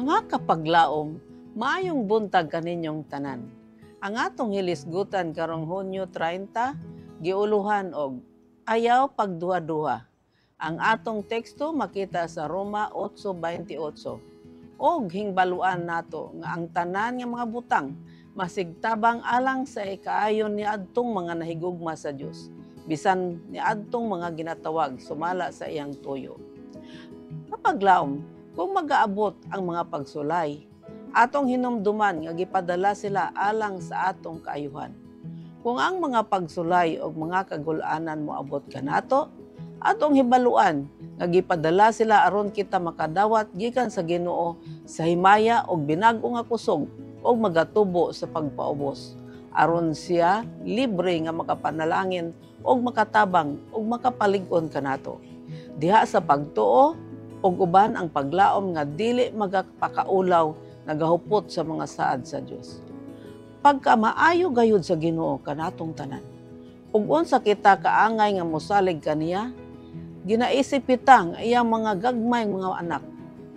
Mga kapaglaom, maayong buntag kaninyong tanan. Ang atong hilisgutan karong Hunyo 30, giuluhan og ayaw pagduha-duha. Ang atong teksto makita sa Roma 8:28. Og hingbaluan nato nga ang tanan nga mga butang masigtabang alang sa ikaayon ni adtong mga nahigugma sa Dios, bisan ni adtong mga ginatawag sumala sa iyang tuyo. Kapaglaom, kung mag-aabot ang mga pagsulay, atong hinumduman nga gipadala sila alang sa atong kaayuhan. Kung ang mga pagsulay o mga kagulanan moabot kanato, atong hibaluan nga gipadala sila aron kita makadawat gikan sa Ginoo sa himaya og binago nga kusog og magatubo sa pagpaubos, aron siya libre nga makapanalangin og makatabang og makapalig-on kanato. Diha sa pagtuo ug uban ang paglaom nga dili magapakaulaw nagahupot sa mga saad sa Dios. Pagka maayo gayud sa Ginoo kanatong tanan, ug unsa kita kaangay nga mosalig kaniya, ginaisip kita nga iyang mga gagmay mga anak,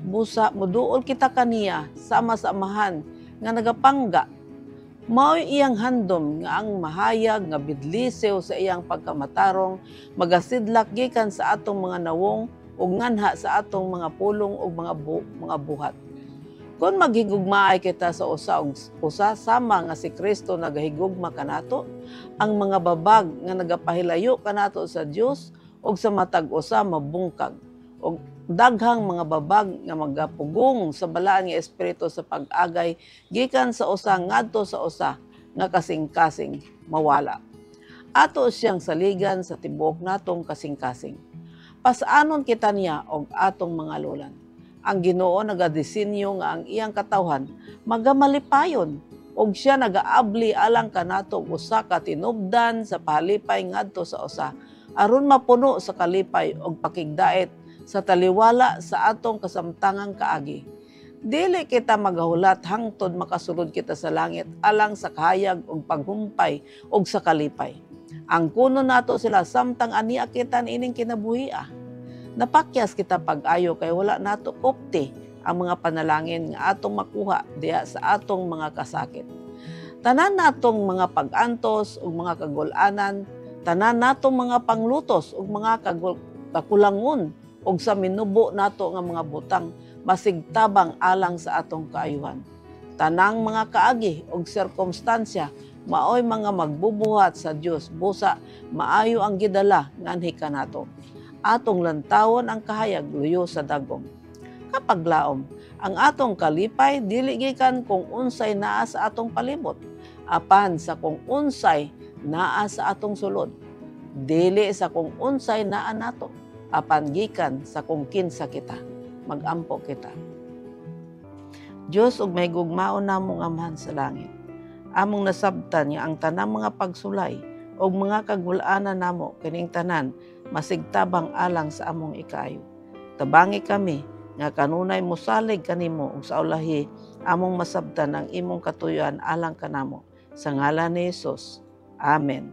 busa moduol kita kaniya sama-samahan nga nagapangga. Mao'y iyang handom nga ang mahayag nga bidlisew sa iyang pagkamatarong magasidlak gikan sa atong mga nawong ug nganha sa atong mga pulong ug mga buhat. Kung maghigugmaay kita sa usa sama nga si Kristo nagahigugma kanato, ang mga babag nga nagapahilayo kanato sa Dios ug sa matag usa mabungkag, ug daghang mga babag nga magapugong sa balaan nga espiritu sa pag-agay gikan sa usa ngadto sa usa nga kasing-kasing mawala. Ato siyang saligan sa tibuok natong kasing-kasing. Pasaanon kita niya og atong mga lulan. Ang Ginoo nagadesinyo nga ang iyang katawhan magamalipayon og siya nagaabli alang kanato usa ka tinubdan sa pahalipay ngadto sa usa aron mapuno sa kalipay og pakigdait sa taliwala sa atong kasamtangang kaagi. Dili kita magahulat hangtod makasulod kita sa langit alang sa kahayag og paghumpay og sa kalipay. Ang kuno nato sila samtang ania kita ining kinabuhi. Napakyas kita pag-ayo kay wala nato opte ang mga panalangin nga atong makuha diha sa atong mga kasakit. Tanan natong mga pag-antos ug mga kagul-anan, tanan natong mga panglutos ug mga kakulangon ug sa minubo nato nga mga butang masigtabang alang sa atong kaayuhan. Tanang mga kaagi ug sirkumstansya maoy mga magbubuhat sa Dios busa maayo ang gidala nganhi kanato. Atong lantawon ang kahayag luyo sa dagom. Kapag laom, ang atong kalipay dili gikan kung unsay naa sa atong palibot, apan sa kung unsay naa sa atong sulod. Dili sa kung unsay naa nato, apan gikan sa kung kinsa kita. Magampo kita. Dios ug may gugmaon namong Amahan sa langit. Among nasabtan nga ang tanang mga pagsulay ug mga kagul-anan namo kining tanan masigtabang alang sa among ikaayo. Tabangi kami nga kanunay mosalig kanimo ug sa ulahi among masabtan ang imong katuyoan alang kanamo. Sa ngalan ni Hesus. Amen.